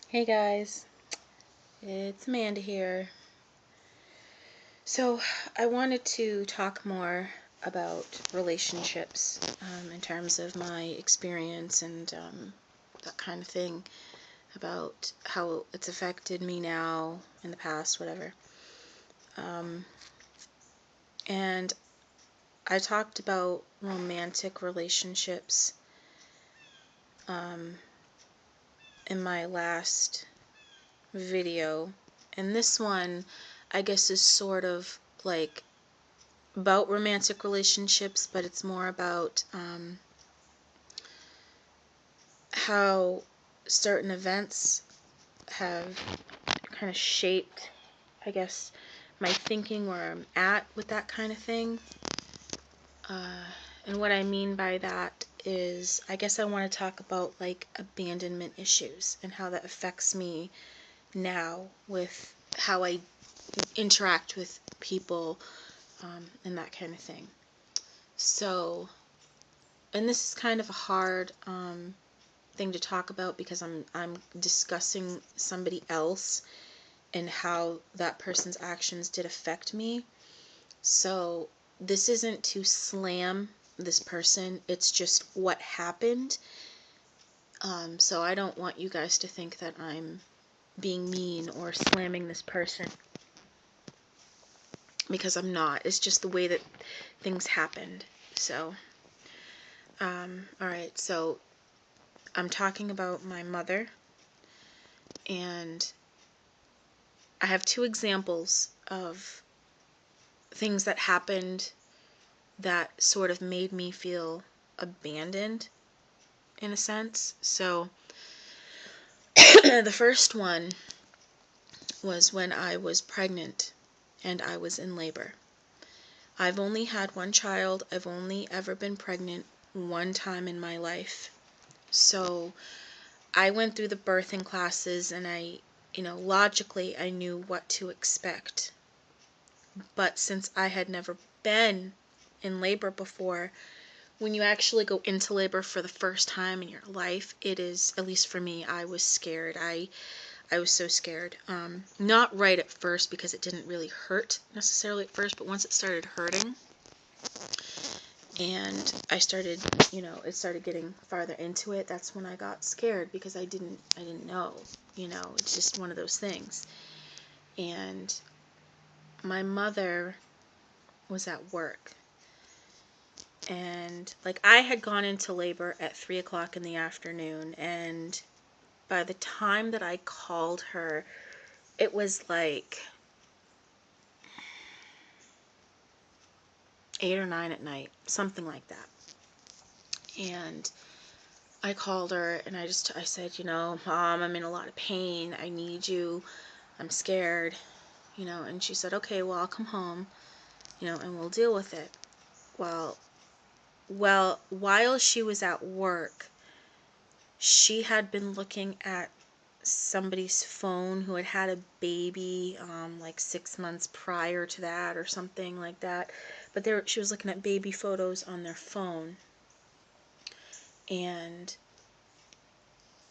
Hey guys, it's Amanda here. So, I wanted to talk more about relationships in terms of my experience and that kind of thing, about how it's affected me now, in the past, whatever. And I talked about romantic relationships in my last video, and this one, I guess, is sort of like about romantic relationships, but it's more about how certain events have kind of shaped, I guess, my thinking, where I'm at with that kind of thing. And what I mean by that is, I guess I want to talk about like abandonment issues and how that affects me now with how I interact with people and that kind of thing. So, and this is kind of a hard thing to talk about because I'm discussing somebody else and how that person's actions did affect me. So this isn't to slam this person, it's just what happened. So I don't want you guys to think that I'm being mean or slamming this person, because I'm not. It's just the way that things happened. So, alright, so I'm talking about my mother, and I have two examples of things that happened that sort of made me feel abandoned, in a sense. So, the first one was when I was pregnant and I was in labor. I've only had one child. I've only ever been pregnant one time in my life. So, I went through the birthing classes, and logically, I knew what to expect. But since I had never been in labor before, when you actually go into labor for the first time in your life, it is, at least for me, I was scared. I was so scared. Not right at first, because it didn't really hurt necessarily at first, but once it started hurting and I started, it started getting farther into it, that's when I got scared, because I didn't know. It's just one of those things. And my mother was at work, and like, I had gone into labor at 3 o'clock in the afternoon, and by the time that I called her, it was like 8 or 9 at night, something like that. And I called her, and I said, Mom, I'm in a lot of pain. I need you. I'm scared. And she said, okay, well, I'll come home, and we'll deal with it. Well, while she was at work, she had been looking at somebody's phone who had had a baby like 6 months prior to that, or something like that. But she was looking at baby photos on their phone. And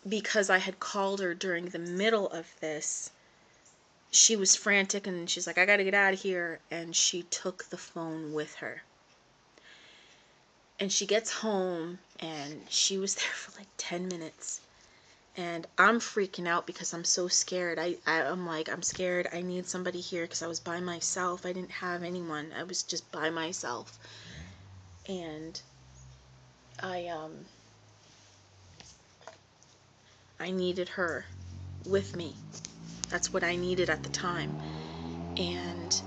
because I had called her during the middle of this, she was frantic, and she's like, I gotta get out of here. And she took the phone with her. And she gets home, and she was there for like 10 minutes. And I'm freaking out because I'm so scared. I'm like, I'm scared. I need somebody here, because I was by myself. I didn't have anyone. I was just by myself. And I needed her with me. That's what I needed at the time. And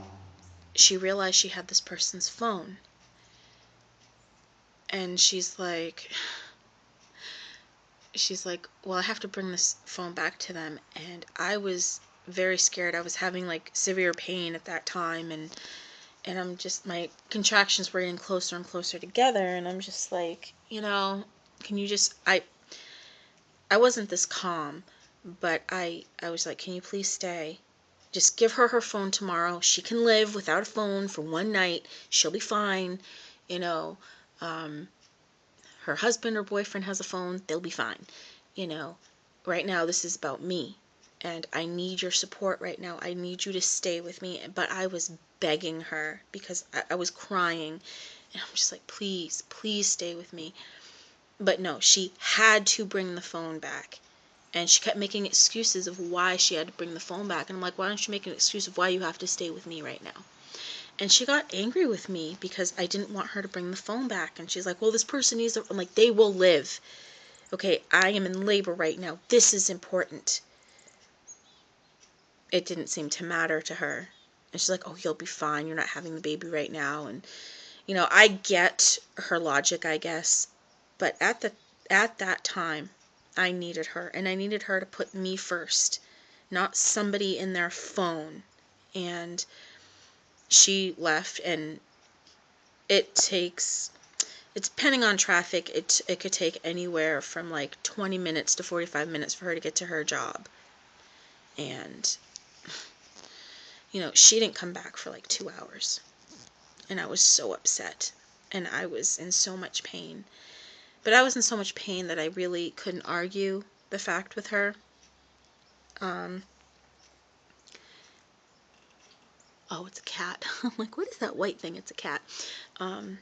she realized she had this person's phone. And she's like, well, I have to bring this phone back to them. And I was very scared. I was having like severe pain at that time, and I'm just, my contractions were getting closer and closer together, and I'm just like, can you just, I wasn't this calm, but I was like, can you please stay? Just give her her phone tomorrow. She can live without a phone for one night. She'll be fine. Her husband or boyfriend has a phone. They'll be fine. right now this is about me, and I need your support right now. I need you to stay with me. But I was begging her because I was crying, and I'm just like, please, please stay with me. But no, she had to bring the phone back. And she kept making excuses of why she had to bring the phone back. And I'm like, why don't you make an excuse of why you have to stay with me right now? And she got angry with me because I didn't want her to bring the phone back. And she's like, well, this person needs to... I'm like, they will live. Okay, I am in labor right now. This is important. It didn't seem to matter to her. And she's like, oh, you'll be fine. You're not having the baby right now. And, I get her logic, I guess. But at that time, I needed her. And I needed her to put me first, not somebody in their phone. And she left, and it's depending on traffic, it could take anywhere from like 20 minutes to 45 minutes for her to get to her job. And, she didn't come back for like 2 hours. And I was so upset. And I was in so much pain. But I was in so much pain that I really couldn't argue the fact with her. Oh, it's a cat. I'm like, what is that white thing? It's a cat. And,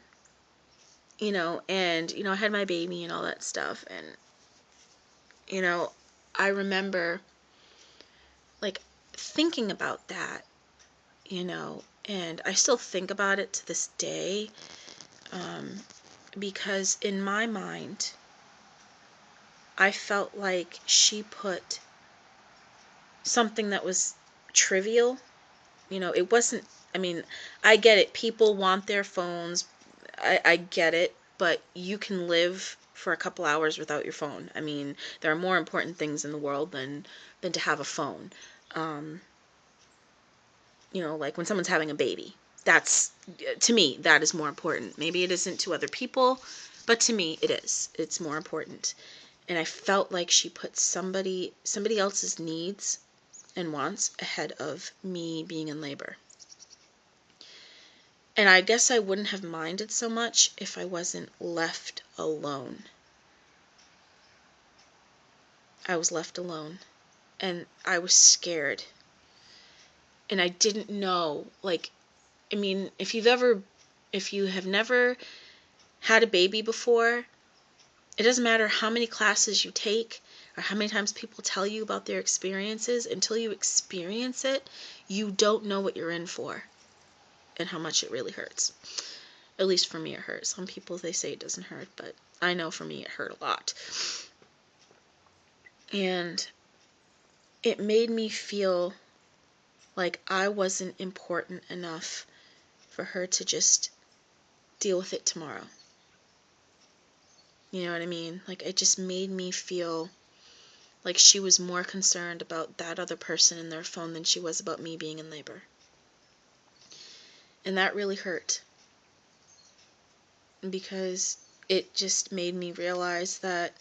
I had my baby and all that stuff. And, I remember, like, thinking about that, and I still think about it to this day, because in my mind, I felt like she put something that was trivial. It wasn't, I get it. People want their phones. I get it. But you can live for a couple hours without your phone. There are more important things in the world than to have a phone. Like when someone's having a baby. That's, to me, that is more important. Maybe it isn't to other people, but to me, it is. It's more important. And I felt like she put somebody else's needs and wants ahead of me being in labor. And I guess I wouldn't have minded so much if I wasn't left alone. I was left alone. And I was scared. And I didn't know, like, if you have never had a baby before, it doesn't matter how many classes you take or how many times people tell you about their experiences. Until you experience it, you don't know what you're in for and how much it really hurts. At least for me, it hurt. Some people, they say it doesn't hurt, but I know for me it hurt a lot. And it made me feel like I wasn't important enough for her to just deal with it tomorrow. You know what I mean? Like, it just made me feel like she was more concerned about that other person in their phone than she was about me being in labor. And that really hurt. Because it just made me realize that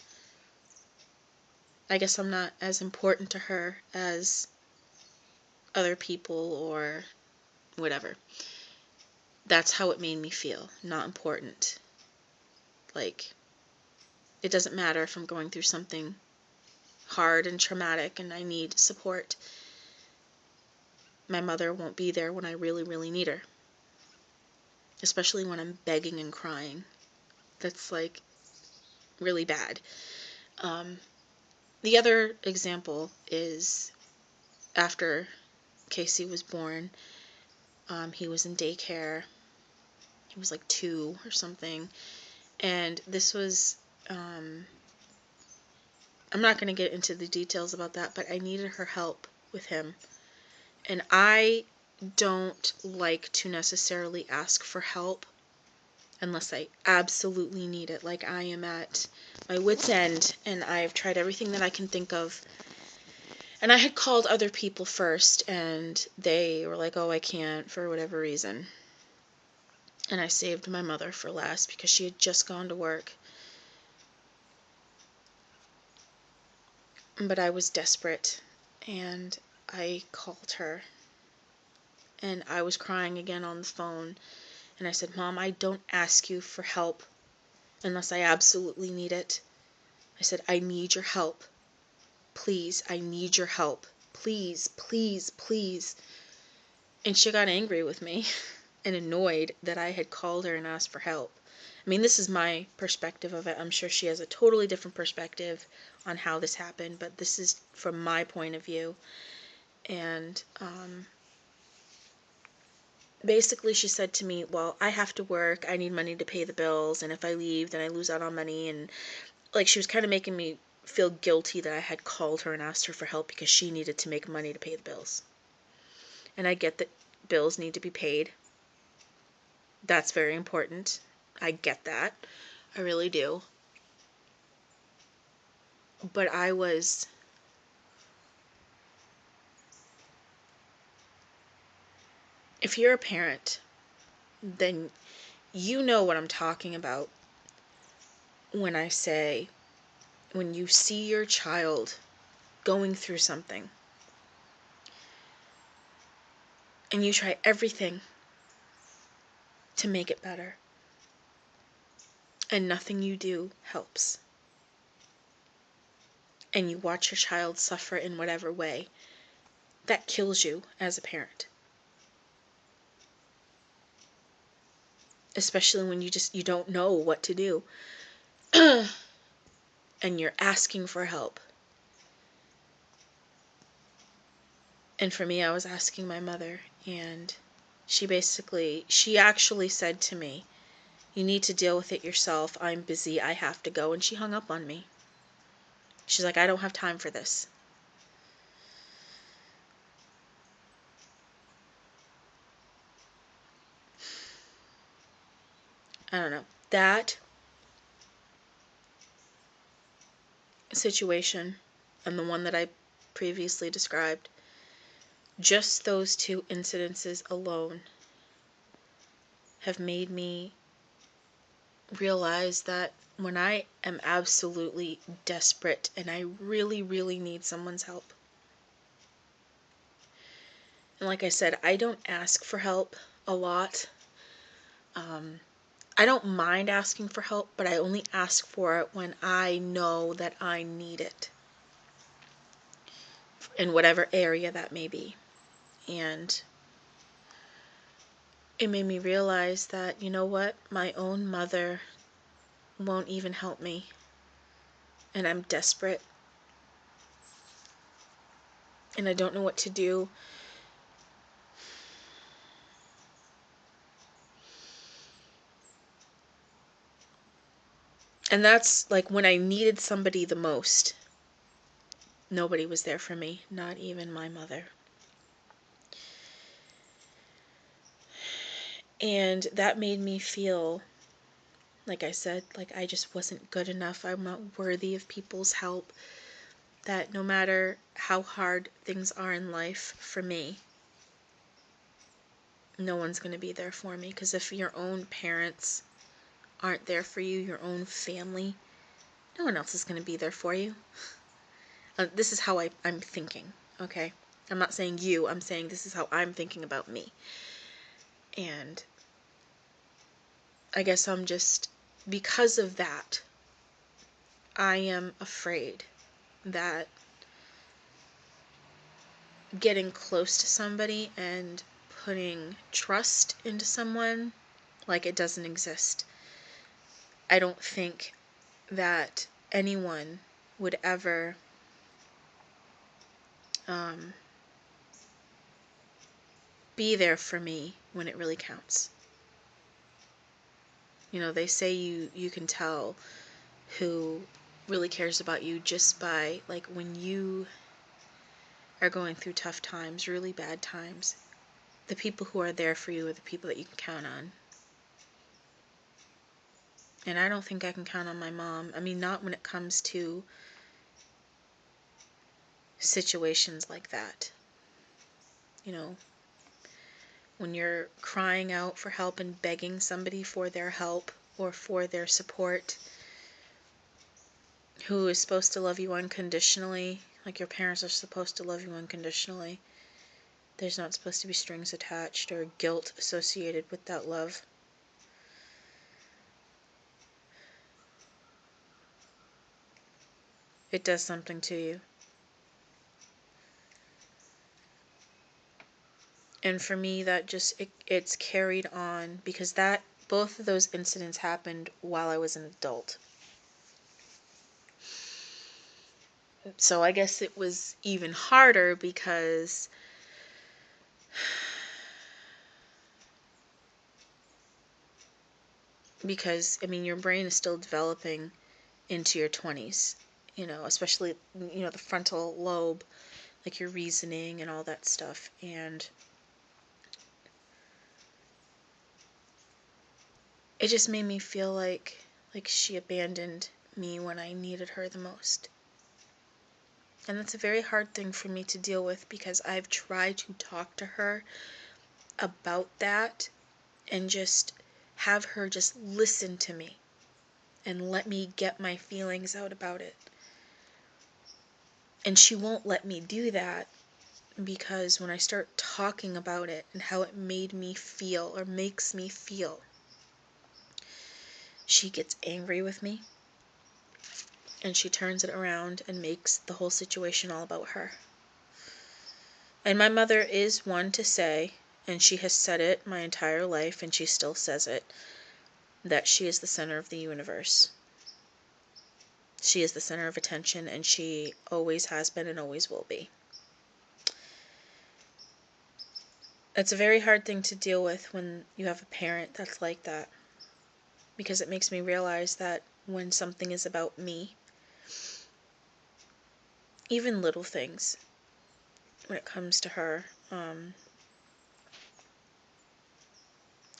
I guess I'm not as important to her as other people or whatever. That's how it made me feel. Not important. Like, it doesn't matter if I'm going through something hard and traumatic and I need support. My mother won't be there when I really, really need her. Especially when I'm begging and crying. That's, like, really bad. The other example is after Casey was born, he was in daycare. He was like 2 or something. And this was, I'm not going to get into the details about that, but I needed her help with him. And I don't like to necessarily ask for help unless I absolutely need it. Like, I am at my wit's end, and I've tried everything that I can think of. And I had called other people first, and they were like, oh, I can't for whatever reason. And I saved my mother for last because she had just gone to work. But I was desperate, and I called her. And I was crying again on the phone. And I said, Mom, I don't ask you for help unless I absolutely need it. I said, I need your help. please, I need your help. Please, please, please. And she got angry with me and annoyed that I had called her and asked for help. I mean, this is my perspective of it. I'm sure she has a totally different perspective on how this happened, but this is from my point of view. And basically she said to me, well, I have to work, I need money to pay the bills, and if I leave, then I lose out on money. And like, she was kind of making me feel guilty that I had called her and asked her for help because she needed to make money to pay the bills. And I get that bills need to be paid. That's very important. I get that. I really do. But if you're a parent, then you know what I'm talking about when I say, when you see your child going through something and you try everything to make it better and nothing you do helps, and you watch your child suffer in whatever way, that kills you as a parent. Especially when you don't know what to do and you're asking for help. And for me, I was asking my mother, and she actually said to me, you need to deal with it yourself. I'm busy. I have to go. And she hung up on me. She's like, I don't have time for this. I don't know. That situation and the one that I previously described, just those two incidences alone have made me realize that when I am absolutely desperate and I really, really need someone's help, and like I said, I don't ask for help a lot. I don't mind asking for help, but I only ask for it when I know that I need it, in whatever area that may be. And it made me realize that, you know what, my own mother won't even help me, and I'm desperate, and I don't know what to do. And that's like when I needed somebody the most. Nobody was there for me, not even my mother. And that made me feel, like I said, like I just wasn't good enough. I'm not worthy of people's help. That no matter how hard things are in life for me, no one's going to be there for me. Because if your own parents aren't there for you, your own family, no one else is going to be there for you. This is how I'm thinking, okay? I'm not saying you, I'm saying this is how I'm thinking about me. And I guess I'm just, because of that, I am afraid that getting close to somebody and putting trust into someone, like, it doesn't exist. I don't think that anyone would ever be there for me when it really counts. You know, they say you can tell who really cares about you just by, like, when you are going through tough times, really bad times, the people who are there for you are the people that you can count on. And I don't think I can count on my mom. I mean, not when it comes to situations like that. You know, when you're crying out for help and begging somebody for their help or for their support, who is supposed to love you unconditionally, like your parents are supposed to love you unconditionally. There's not supposed to be strings attached or guilt associated with that love. It does something to you. And for me, that just, it's carried on because that, both of those incidents happened while I was an adult. So I guess it was even harder because I mean, your brain is still developing into your 20s, especially, the frontal lobe, like your reasoning and all that stuff. And it just made me feel like she abandoned me when I needed her the most. And that's a very hard thing for me to deal with because I've tried to talk to her about that and just have her just listen to me and let me get my feelings out about it. And she won't let me do that because when I start talking about it and how it made me feel or makes me feel, she gets angry with me and she turns it around and makes the whole situation all about her. And my mother is one to say, and she has said it my entire life and she still says it, that she is the center of the universe. She is the center of attention, and she always has been and always will be. It's a very hard thing to deal with when you have a parent that's like that, because it makes me realize that when something is about me, even little things, when it comes to her,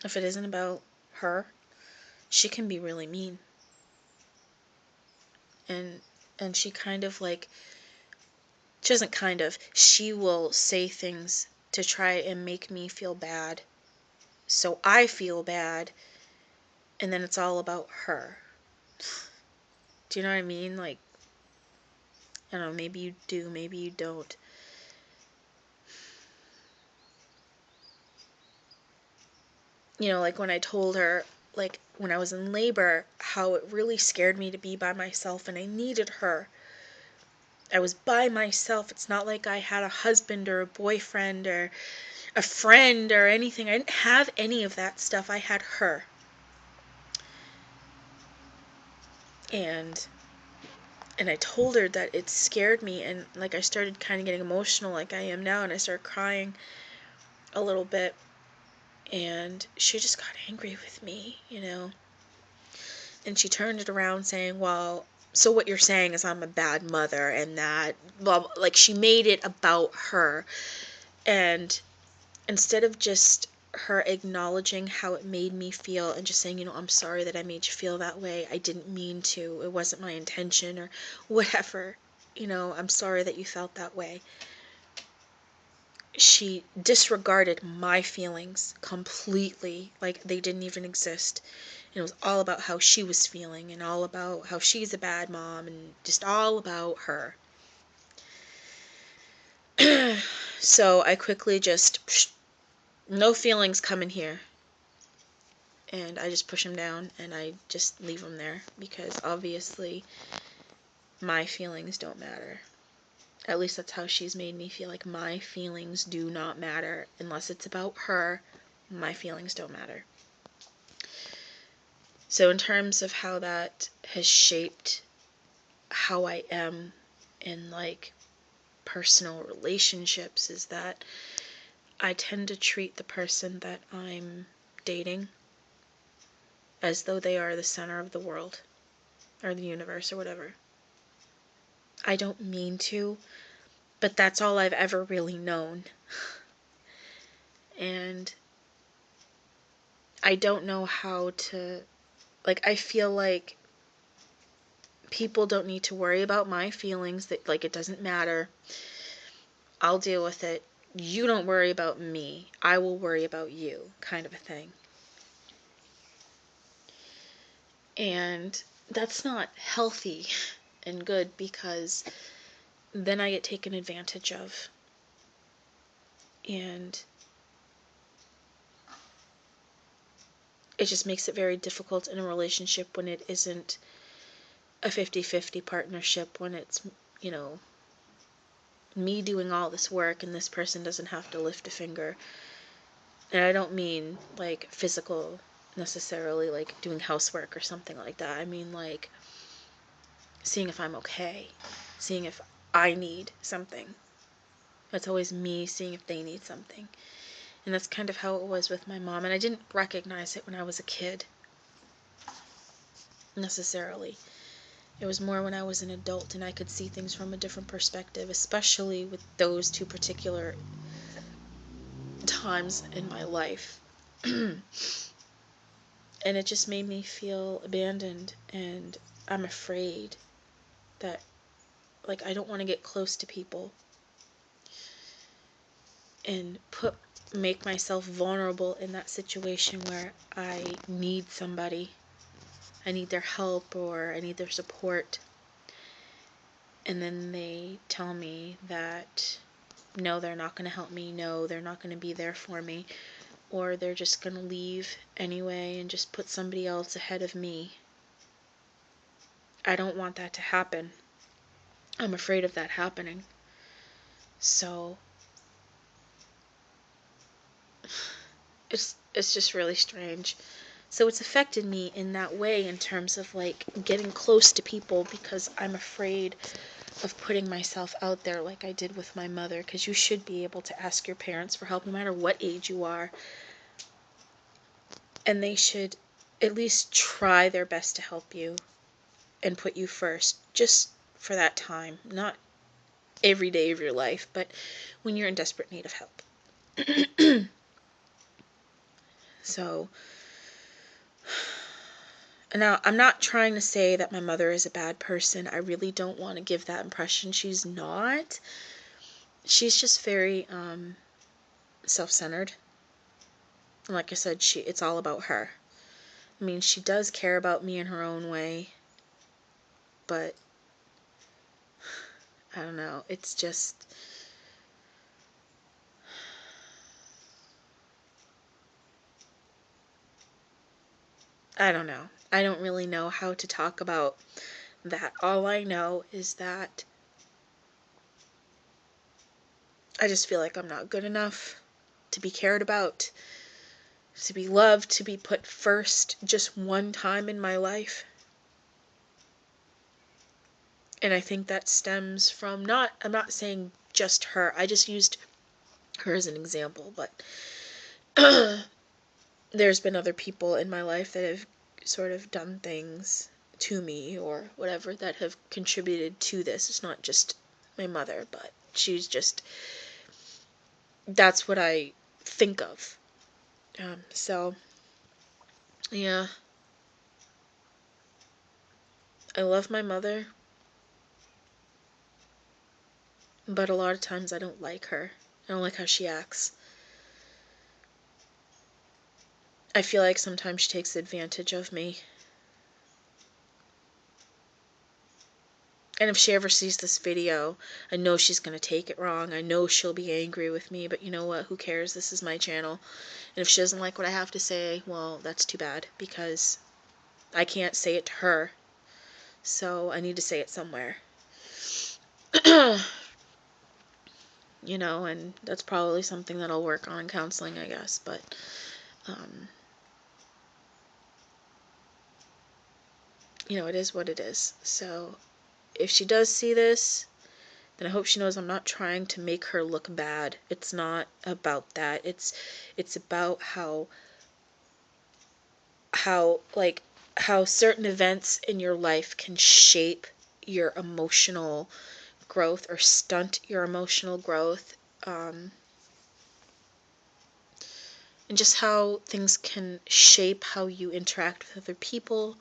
if it isn't about her, she can be really mean. And she kind of she doesn't she will say things to try and make me feel bad. So I feel bad, and then it's all about her. Do you know what I mean? Like, I don't know, maybe you do, maybe you don't. Like when I told her, like when I was in labor, how it really scared me to be by myself and I needed her. I was by myself. It's not like I had a husband or a boyfriend or a friend or anything. I didn't have any of that stuff. I had her. And I told her that it scared me, and like I started kind of getting emotional like I am now, and I started crying a little bit, and she just got angry with me, and she turned it around saying, well, so what you're saying is I'm a bad mother, and that, well, like she made it about her. And instead of just her acknowledging how it made me feel and just saying, I'm sorry that I made you feel that way, I didn't mean to, it wasn't my intention, or whatever, I'm sorry that you felt that way, she disregarded my feelings completely, like they didn't even exist. And it was all about how she was feeling and all about how she's a bad mom and just all about her. So I quickly just, no feelings coming here. And I just push him down and I just leave him there because obviously my feelings don't matter. At least that's how she's made me feel. Like my feelings do not matter unless it's about her. My feelings don't matter. So in terms of how that has shaped how I am in personal relationships is that I tend to treat the person that I'm dating as though they are the center of the world or the universe or whatever. I don't mean to, but that's all I've ever really known. And I don't know how to, I feel like people don't need to worry about my feelings, that it doesn't matter. I'll deal with it. You don't worry about me. I will worry about you, kind of a thing. And that's not healthy and good because then I get taken advantage of. And it just makes it very difficult in a relationship when it isn't a 50-50 partnership, when it's, me doing all this work and this person doesn't have to lift a finger. And I don't mean like physical necessarily, like doing housework or something like that. I mean like seeing if I'm okay, seeing if I need something. It's always me seeing if they need something. And that's kind of how it was with my mom. And I didn't recognize it when I was a kid, necessarily. It was more when I was an adult and I could see things from a different perspective, especially with those two particular times in my life. And it just made me feel abandoned, and I'm afraid that, like, I don't want to get close to people and make myself vulnerable in that situation where I need somebody. I need their help or I need their support. And then they tell me that no, they're not going to help me. No, they're not going to be there for me. Or they're just going to leave anyway and just put somebody else ahead of me. I don't want that to happen. I'm afraid of that happening. So it's just really strange. So it's affected me in that way in terms of like getting close to people because I'm afraid of putting myself out there like I did with my mother, because you should be able to ask your parents for help no matter what age you are. And they should at least try their best to help you and put you first, just for that time. Not every day of your life, but when you're in desperate need of help. So, now, I'm not trying to say that my mother is a bad person. I really don't want to give that impression. She's not. She's just very self-centered. And like I said, it's all about her. I mean, she does care about me in her own way, but I don't know. It's just, I don't know. I don't really know how to talk about that. All I know is that I just feel like I'm not good enough to be cared about, to be loved, to be put first just one time in my life. And I think that stems from I'm not saying just her. I just used her as an example, but there's been other people in my life that have sort of done things to me or whatever that have contributed to this. It's not just my mother, but that's what I think of. So, yeah, I love my mother, but a lot of times I don't like her. I don't like how she acts. I feel like sometimes she takes advantage of me. And if she ever sees this video, I know she's going to take it wrong. I know she'll be angry with me, but you know what? Who cares? This is my channel. And if she doesn't like what I have to say, well, that's too bad, because I can't say it to her. So I need to say it somewhere. You know, and that's probably something that I'll work on in counseling, I guess. But, you know, it is what it is. So if she does see this, then I hope she knows I'm not trying to make her look bad. It's not about that. It's about how certain events in your life can shape your emotional growth or stunt your emotional growth, and just how things can shape how you interact with other people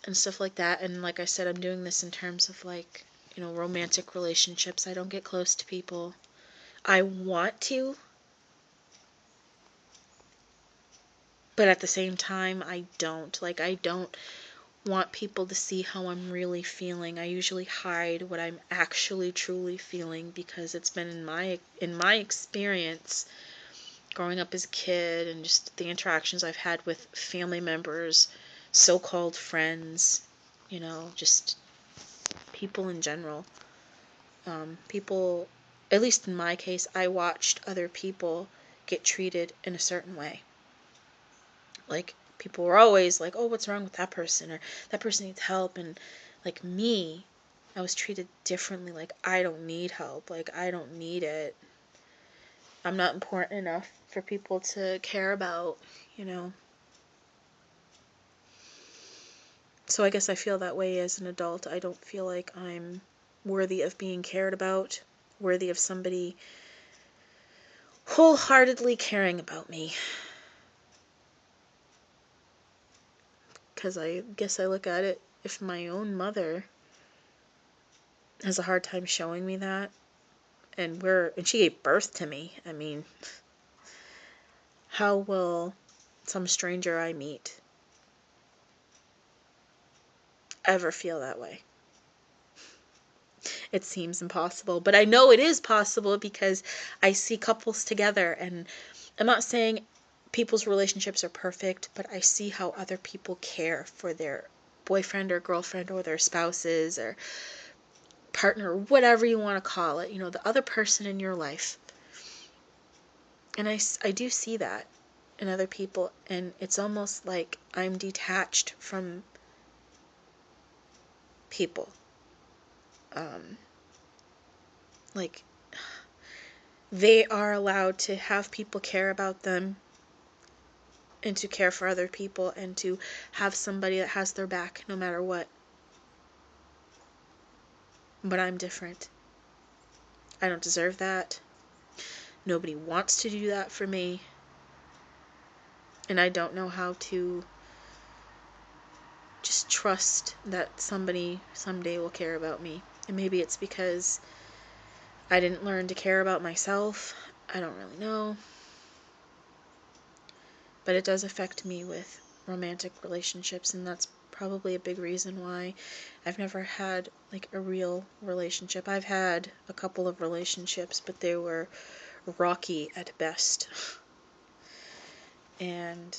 and stuff like that. And like I said, I'm doing this in terms of like, you know, romantic relationships. I don't get close to people. I want to, but at the same time, I don't. Like, I don't want people to see how I'm really feeling. I usually hide what I'm actually truly feeling, because it's been in my experience growing up as a kid and just the interactions I've had with family members, so-called friends, you know, just people in general. People, at least in my case, I watched other people get treated in a certain way. Like, people were always like, oh, what's wrong with that person? Or that person needs help. And, like, me, I was treated differently. Like, I don't need help. Like, I don't need it. I'm not important enough for people to care about, you know. So I guess I feel that way as an adult. I don't feel like I'm worthy of being cared about, worthy of somebody wholeheartedly caring about me. Because I guess I look at it, if my own mother has a hard time showing me that, and she gave birth to me, I mean, how will some stranger I meet ever feel that way? It seems impossible, but I know it is possible because I see couples together, and I'm not saying people's relationships are perfect, but I see how other people care for their boyfriend or girlfriend or their spouses or partner, whatever you want to call it, you know, the other person in your life. And I do see that in other people, and it's almost like I'm detached from people. Like, they are allowed to have people care about them and to care for other people and to have somebody that has their back no matter what. But I'm different. I don't deserve that. Nobody wants to do that for me. And I don't know how to just trust that somebody someday will care about me. And maybe it's because I didn't learn to care about myself. I don't really know. But it does affect me with romantic relationships, and that's probably a big reason why I've never had like a real relationship. I've had a couple of relationships, but they were rocky at best. And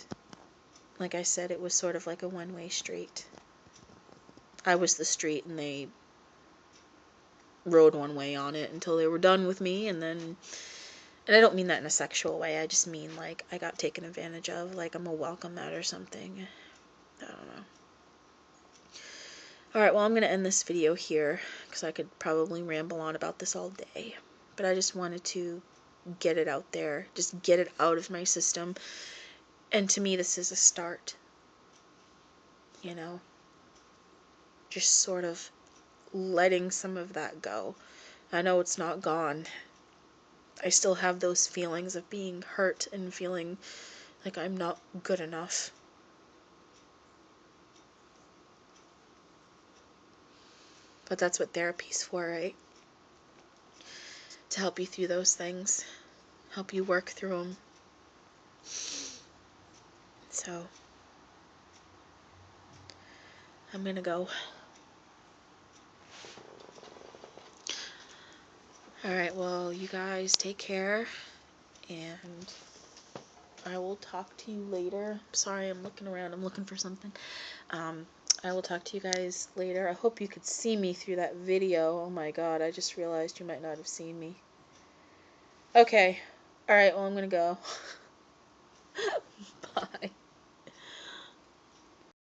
like I said, it was sort of like a one-way street. I was the street and they rode one way on it until they were done with me, and I don't mean that in a sexual way, I just mean like I got taken advantage of, like I'm a welcome mat or something. I don't know. Alright, well, I'm going to end this video here because I could probably ramble on about this all day. But I just wanted to get it out there, just get it out of my system. And to me, this is a start. You know, just sort of letting some of that go. I know it's not gone. I still have those feelings of being hurt and feeling like I'm not good enough. But that's what therapy's for, right? To help you through those things. Help you work through them. So, I'm gonna go. Alright, well, you guys take care, and I will talk to you later. Sorry, I'm looking around. I'm looking for something. I will talk to you guys later. I hope you could see me through that video. Oh my god, I just realized you might not have seen me. Okay. Alright, well, I'm gonna go. Bye.